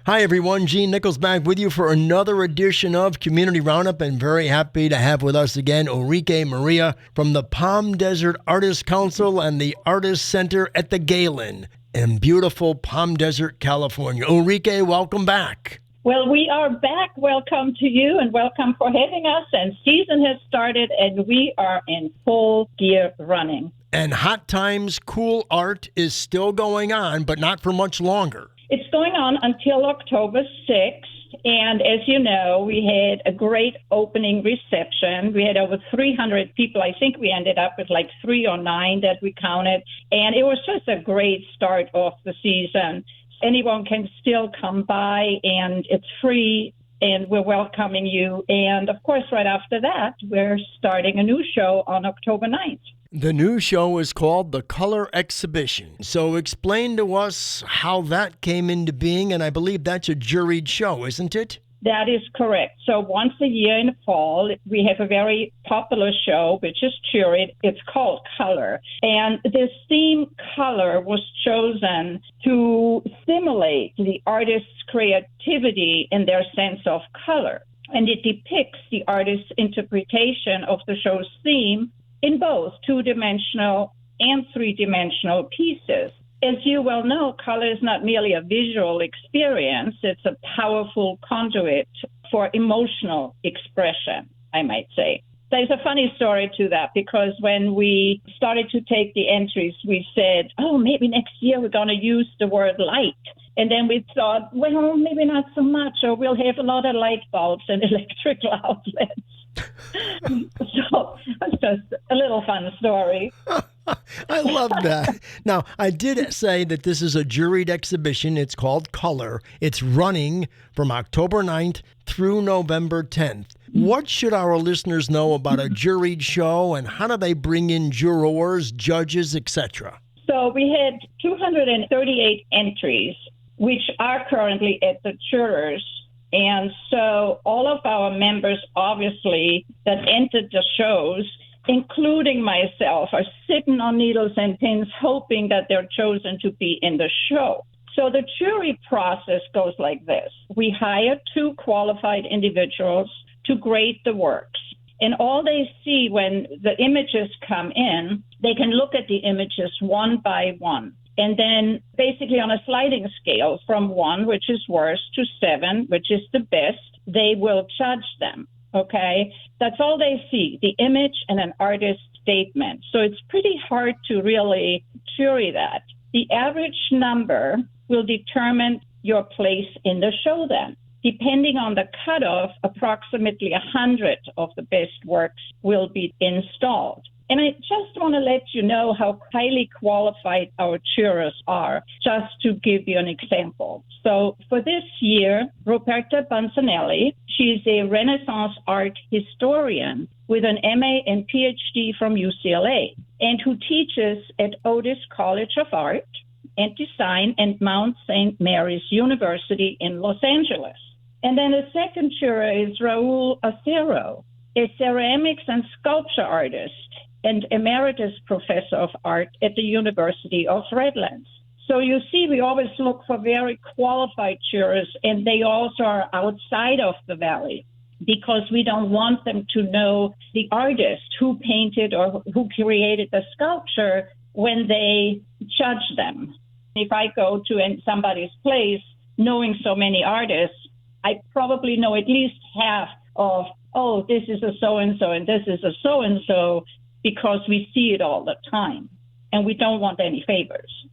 Hi, everyone. Gene Nichols back with you for another edition of Community Roundup, and very happy to have with us again Ulrike Maria from the Palm Desert Artists Council and the Artist Center at the Galen in beautiful Palm Desert, California. Ulrike, welcome back. Well, we are back. Welcome to you and welcome for having us. And season has started and we are in full gear running. And Hot Times Cool Art is still going on, but not for much longer. It's going on until October 6th. And as you know, we had a great opening reception. We had over 300 people. I think we ended up with like 3 or 9 that we counted. And it was just a great start of the season. Anyone can still come by, and it's free, and we're welcoming you. And, of course, right after that, we're starting a new show on October 9th. The new show is called The Color Exhibition. So explain to us how that came into being, and I believe that's a juried show, isn't it? That is correct. So once a year in the fall, we have a very popular show, which is juried. It's called Color. And this theme, Color, was chosen to stimulate the artist's creativity in their sense of color. And it depicts the artist's interpretation of the show's theme in both two-dimensional and three-dimensional pieces. As you well know, color is not merely a visual experience. It's a powerful conduit for emotional expression, I might say. There's a funny story to that, because when we started to take the entries, we said, maybe next year we're going to use the word light. And then we thought, well, maybe not so much, or we'll have a lot of light bulbs and electrical outlets. So it's just a little fun story. I love that. Now, I did say that this is a juried exhibition. It's called Color. It's running from October 9th through November 10th. What should our listeners know about a juried show, and how do they bring in jurors, judges, etc.? So we had 238 entries, which are currently at the jurors. And so all of our members, obviously, that entered the shows, including myself, are sitting on needles and pins hoping that they're chosen to be in the show. So the jury process goes like this. We hire 2 qualified individuals to grade the works. And all they see when the images come in, they can look at the images one by one. And then basically on a sliding scale from 1, which is worst, to 7, which is the best, they will judge them. Okay? That's all they see, the image and an artist's statement. So it's pretty hard to really jury that. The average number will determine your place in the show then. Depending on the cutoff, approximately 100 of the best works will be installed. And I just want to let you know how highly qualified our jurors are, just to give you an example. So for this year, Roberta Banzanelli, she's a Renaissance art historian with an MA and PhD from UCLA, and who teaches at Otis College of Art and Design and Mount St. Mary's University in Los Angeles. And then the second juror is Raul Acero, a ceramics and sculpture artist and emeritus professor of art at the University of Redlands. So you see, we always look for very qualified jurors, and they also are outside of the Valley, because we don't want them to know the artist who painted or who created the sculpture when they judge them. If I go to somebody's place knowing so many artists, I probably know at least half of, this is a so-and-so and this is a so-and-so, because we see it all the time, and we don't want any favors.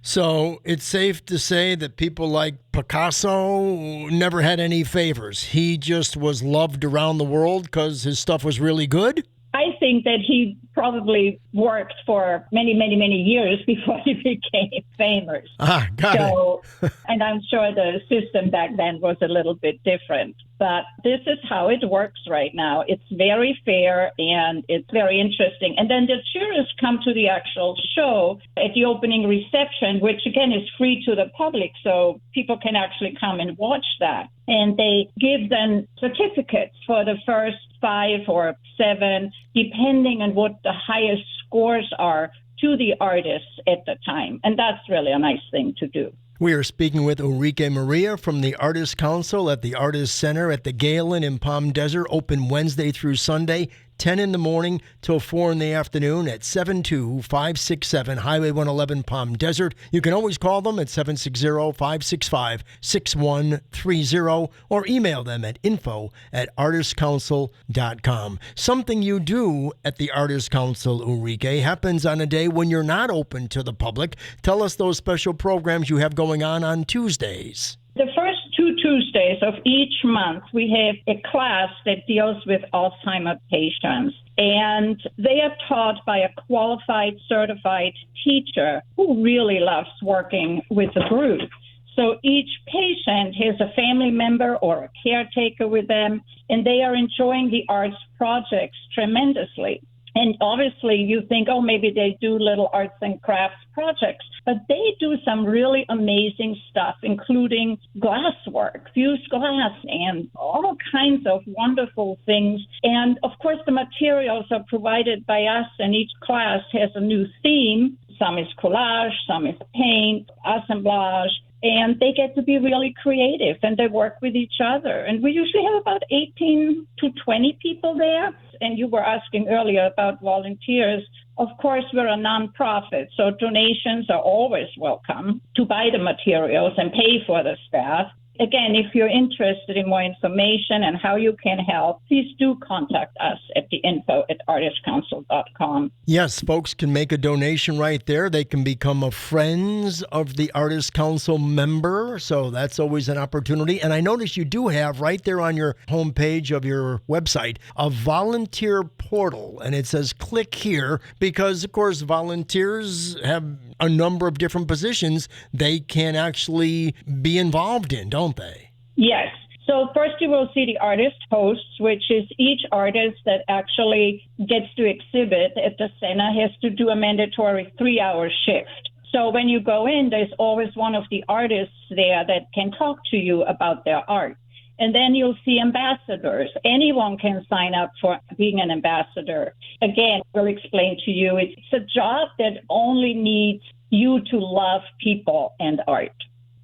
So it's safe to say that people like Picasso never had any favors. He just was loved around the world because his stuff was really good? I think that he probably worked for many, many, many years before he became famous. Got it. And I'm sure the system back then was a little bit different. But this is how it works right now. It's very fair and it's very interesting. And then the jurors come to the actual show at the opening reception, which again is free to the public, so people can actually come and watch that. And they give them certificates for the first 5 or 7, depending on what the highest scores are to the artists at the time. And that's really a nice thing to do. We are speaking with Ulrike Maria from the Artists Council at the Artists Center at the Galen in Palm Desert, open Wednesday through Sunday, 10 in the morning till 4 in the afternoon at 72567 Highway 111 Palm Desert. You can always call them at 760-565-6130 or email them at info@artistscouncil.com. Something you do at the Artists Council, Ulrike, happens on a day when you're not open to the public. Tell us those special programs you have going on Tuesdays. The first 2 Tuesdays of each month, we have a class that deals with Alzheimer's patients. And they are taught by a qualified, certified teacher who really loves working with the group. So each patient has a family member or a caretaker with them, and they are enjoying the arts projects tremendously. And obviously you think, oh, maybe they do little arts and crafts projects, but they do some really amazing stuff, including glass work, fused glass, and all kinds of wonderful things. And of course, the materials are provided by us, and each class has a new theme. Some is collage, some is paint, assemblage. And they get to be really creative, and they work with each other. And we usually have about 18 to 20 people there. And you were asking earlier about volunteers. Of course, we're a nonprofit, so donations are always welcome to buy the materials and pay for the staff. Again, if you're interested in more information and how you can help, please do contact us at the info@artistscouncil.com. Yes, folks can make a donation right there. They can become a Friends of the Artists Council member, so that's always an opportunity. And I notice you do have right there on your homepage of your website a volunteer portal, and it says click here because, of course, volunteers have a number of different positions they can actually be involved in, don't they? Yes. So first you will see the artist hosts, which is each artist that actually gets to exhibit at the center has to do a mandatory 3-hour shift. So when you go in, there's always one of the artists there that can talk to you about their art. And then you'll see ambassadors. Anyone can sign up for being an ambassador. Again, we'll explain to you, it's a job that only needs you to love people and art.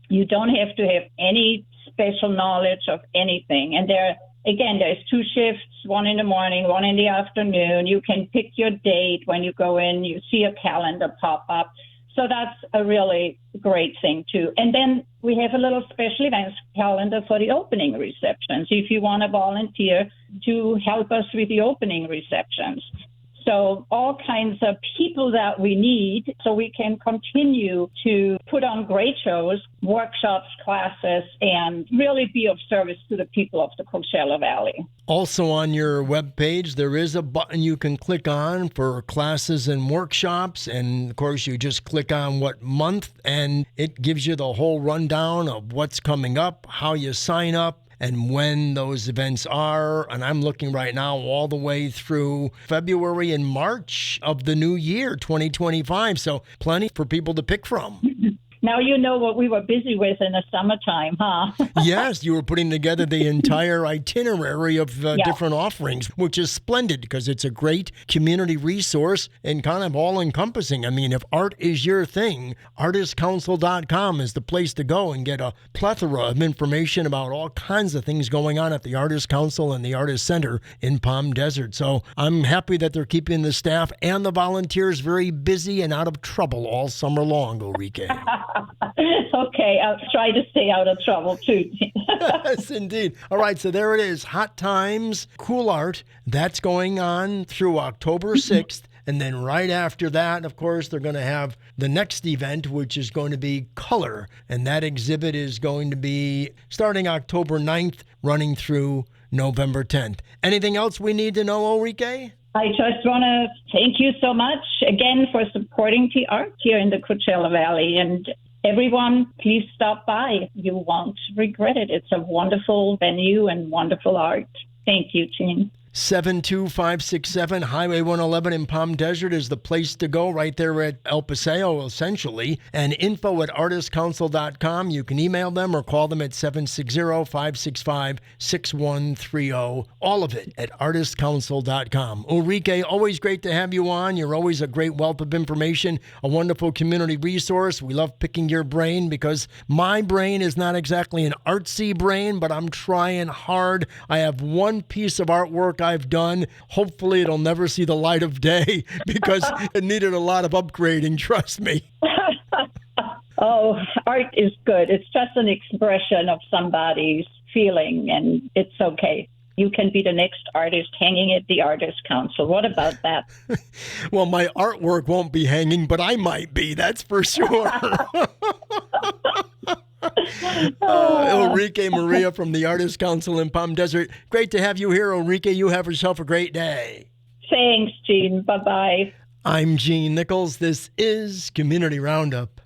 You don't have to have any special knowledge of anything. And there's 2 shifts, one in the morning, one in the afternoon. You can pick your date when you go in. You see a calendar pop up. So that's a really great thing, too. And then we have a little special events calendar for the opening receptions if you want to volunteer to help us with the opening receptions. So all kinds of people that we need so we can continue to put on great shows, workshops, classes, and really be of service to the people of the Coachella Valley. Also on your webpage, there is a button you can click on for classes and workshops. And, of course, you just click on what month, and it gives you the whole rundown of what's coming up, how you sign up, and when those events are. And I'm looking right now all the way through February and March of the new year, 2025. So plenty for people to pick from. Now you know what we were busy with in the summertime, huh? Yes, you were putting together the entire itinerary of different offerings, which is splendid because it's a great community resource and kind of all-encompassing. I mean, if art is your thing, artistscouncil.com is the place to go and get a plethora of information about all kinds of things going on at the Artists Council and the Artists Center in Palm Desert. So I'm happy that they're keeping the staff and the volunteers very busy and out of trouble all summer long, Ulrike. Okay, I'll try to stay out of trouble, too. Yes, indeed. All right, so there it is. Hot Times, Cool Art. That's going on through October 6th. And then right after that, of course, they're going to have the next event, which is going to be Color. And that exhibit is going to be starting October 9th, running through November 10th. Anything else we need to know, Ulrike? I just want to thank you so much again for supporting the art here in the Coachella Valley. And everyone, please stop by. You won't regret it. It's a wonderful venue and wonderful art. Thank you, Gene. 72567 Highway 111 in Palm Desert is the place to go, right there at El Paseo, essentially. And info@artistcouncil.com. You can email them or call them at 760-565-6130. All of it at artistcouncil.com. Ulrike, always great to have you on. You're always a great wealth of information, a wonderful community resource. We love picking your brain because my brain is not exactly an artsy brain, but I'm trying hard. I have one piece of artwork I've done. Hopefully it'll never see the light of day because it needed a lot of upgrading, trust me. Oh, art is good. It's just an expression of somebody's feeling, and it's okay. You can be the next artist hanging at the Artist Council. What about that? Well, my artwork won't be hanging, but I might be, that's for sure. Ulrike Maria from the Artist Council in Palm Desert. Great to have you here, Ulrike. You have yourself a great day. Thanks, Gene. Bye-bye. I'm Gene Nichols. This is Community Roundup.